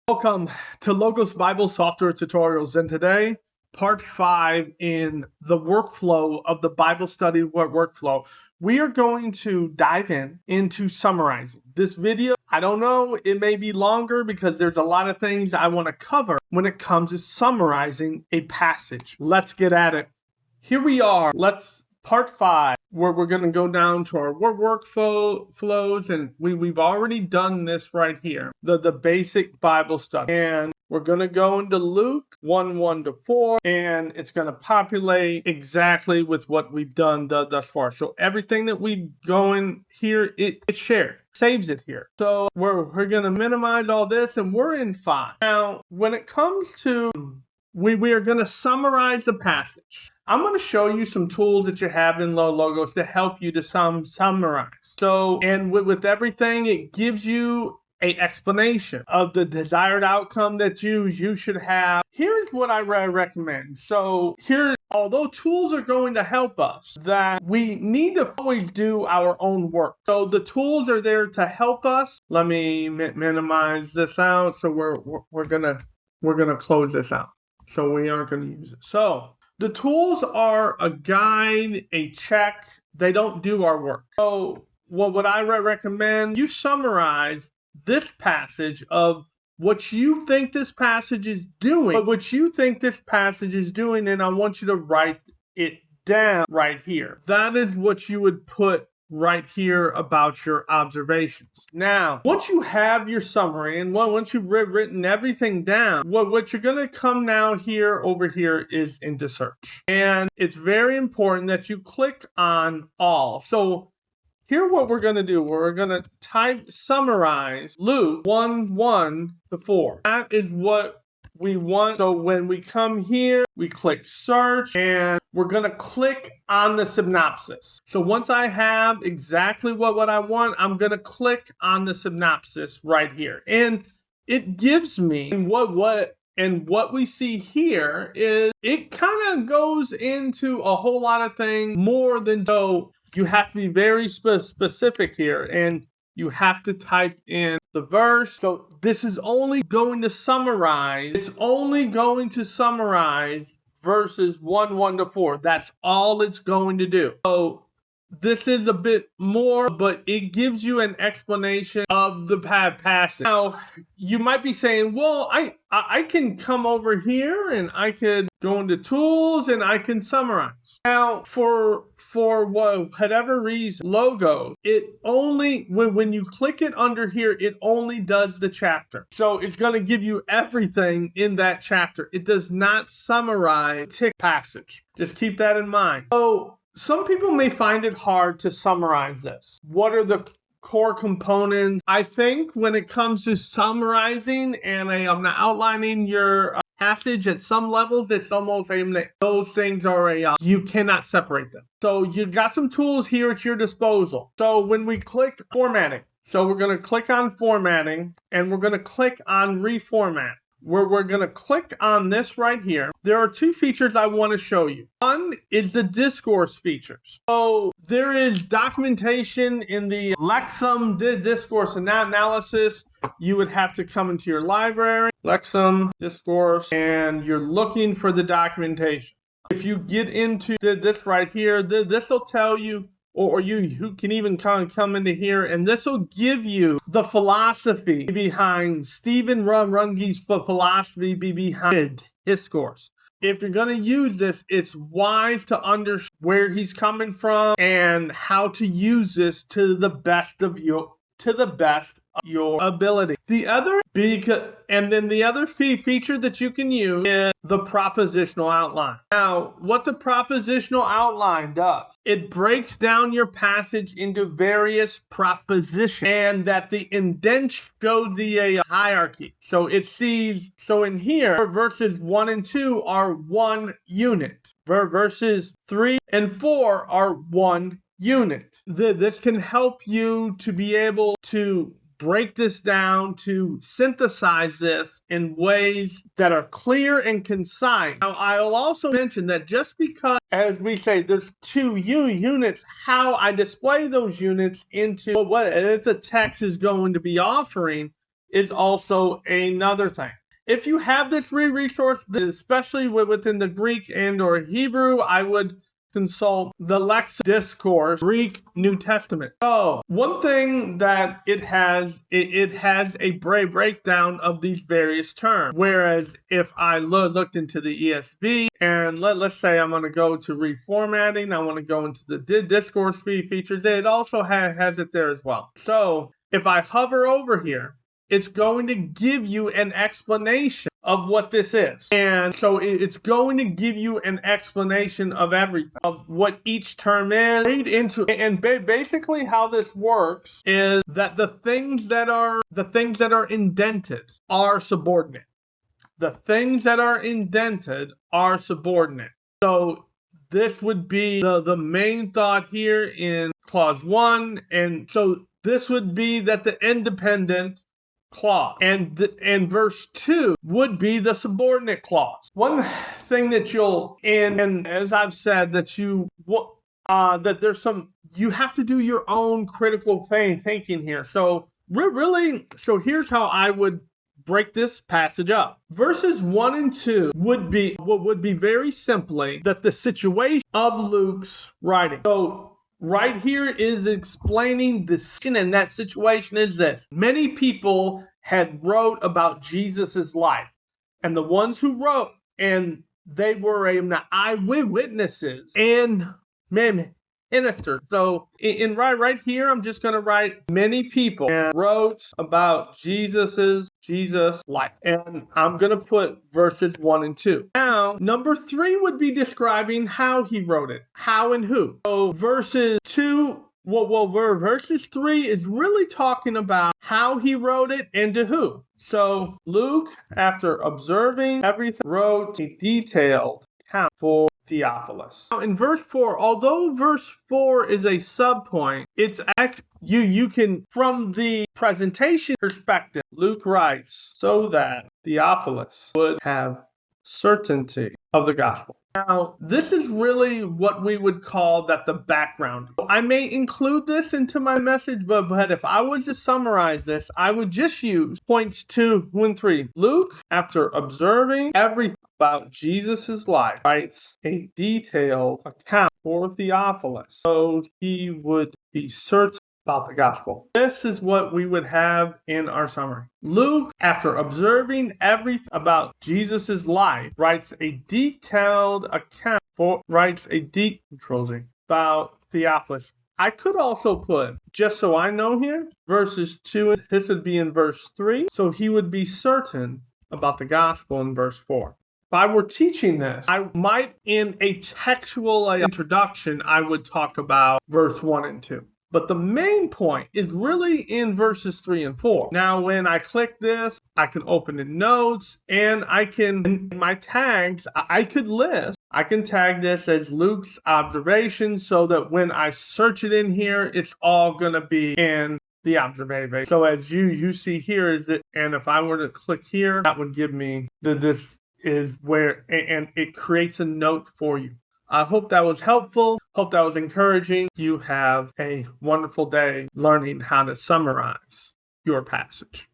Welcome to Logos Bible Software Tutorials, and today, part 5 in the workflow of the Bible study workflow. We are going to dive into summarizing. This video, I don't know, it may be longer because there's a lot of things I want to cover when it comes to summarizing a passage. Let's get at it. Here we are. Part 5, where we're going to go down to our workflows, and we've already done this right here, the basic Bible study. And we're going to go into Luke 1:1-4, and it's going to populate exactly with what we've done thus far. So everything that we've going here, it's shared, saves it here. So we're going to minimize all this, and we're in 5. Now, when it comes to we are going to summarize the passage. I'm going to show you some tools that you have in Logos to help you to summarize. So, and with everything, it gives you an explanation of the desired outcome that you should have. Here's what I recommend. So although tools are going to help us, that we need to always do our own work. So the tools are there to help us. Let me minimize this out. So we're gonna close this out. So we aren't going to use it. So the tools are a guide, a check. They don't do our work. So what I recommend, you summarize this passage of what you think this passage is doing, and I want you to write it down right here. That is what you would put right here about your observations. Now, once you have your summary and once you've written everything down, what you're going to come now over here is into search. And it's very important that you click on all. So here what we're going to do, we're going to type summarize Luke 1:1-4. That is what we want. So when we come here, we click search and we're going to click on the synopsis. So once I have exactly what I want, I'm going to click on the synopsis right here. And it gives me what we see here is it kind of goes into a whole lot of things more than so. You have to be very specific here, and you have to type in the verse. So this is only going to summarize. It's only going to summarize verses 1:1-4. That's all it's going to do. So this is a bit more, but it gives you an explanation of the passage. Now, you might be saying, well, I can come over here and I could go into tools and I can summarize. Now, for whatever reason, logo, it only, when you click it under here, it only does the chapter. So it's going to give you everything in that chapter. It does not summarize the passage. Just keep that in mind. So some people may find it hard to summarize this. What are the core components? I think when it comes to summarizing and I'm outlining your passage at some levels, it's almost those things are you cannot separate them. So you've got some tools here at your disposal. So when we click formatting, so we're going to click on formatting and we're going to click on reformat. We're going to click on this right here. There are two features I want to show you. One is the discourse features. So there is documentation in the Lexham Discourse Analysis. You would have to come into your library, Lexham Discourse, and you're looking for the documentation. If you get into this right here, this will tell you, or you can even come into here, and this will give you the philosophy behind Stephen Runge's philosophy behind discourse. If you're going to use this, it's wise to understand where he's coming from and how to use this to the best of your ability. The other feature that you can use is the propositional outline. Now, what the propositional outline does, it breaks down your passage into various propositions, and that the indentation shows the hierarchy. So it sees, so in here, verses 1 and 2 are one unit. Verses 3 and 4 are one unit. This can help you to be able to break this down, to synthesize this in ways that are clear and concise. Now, I'll also mention that just because, as we say, there's two units, how I display those units into what the text is going to be offering is also another thing. If you have this resource, especially within the Greek and or Hebrew, I would consult the Lexham Discourse Greek New Testament. So one thing that it has a breakdown of these various terms. Whereas if I looked into the ESV and let's say I'm going to go to reformatting, I want to go into the discourse features, it also has it there as well. So if I hover over here, it's going to give you an explanation of what this is. And so it's going to give you an explanation of everything, of what each term is, read into, and basically how this works is that the things that are indented are subordinate. The things that are indented are subordinate. So this would be the main thought here in clause 1. And so this would be that the independent clause, and verse 2 would be the subordinate clause. One thing that you'll, and as I've said, that that there's some, you have to do your own critical thinking here. So so here's how I would break this passage up. Verses 1 and 2 would be very simply that the situation of Luke's writing. So right here is explaining the situation, and that situation is this. Many people had wrote about Jesus's life, and the ones who wrote, and they were eyewitnesses and ministers. So in right here, I'm just going to write many people wrote about Jesus' life. And I'm going to put verses 1 and 2. Now, number 3 would be describing how he wrote it. How and who. So verses 2, verses 3 is really talking about how he wrote it and to who. So Luke, after observing everything, wrote a detailed account for Theophilus. Now in verse 4, although verse 4 is a subpoint, it's you can, from the presentation perspective, Luke writes so that Theophilus would have certainty of the gospel. Now, this is really what we would call the background. I may include this into my message, but if I was to summarize this, I would just use points 2 and 3. Luke, after observing everything about Jesus' life, writes a detailed account for Theophilus, so he would be certain about the gospel. This is what we would have in our summary. Luke, after observing everything about Jesus' life, writes a detailed account about Theophilus. I could also put, just so I know here, verses 2, this would be in verse 3, so he would be certain about the gospel in verse 4. If I were teaching this, I might, in a textual introduction, I would talk about verse 1 and 2. But the main point is really in verses 3 and 4. Now, when I click this, I can open the notes, and I can, in my tags, I can tag this as Luke's observation, so that when I search it in here, it's all going to be in the observation. So as you see here is that, and if I were to click here, that would give me this is where, and it creates a note for you. I hope that was helpful. Hope that was encouraging. You have a wonderful day learning how to summarize your passage.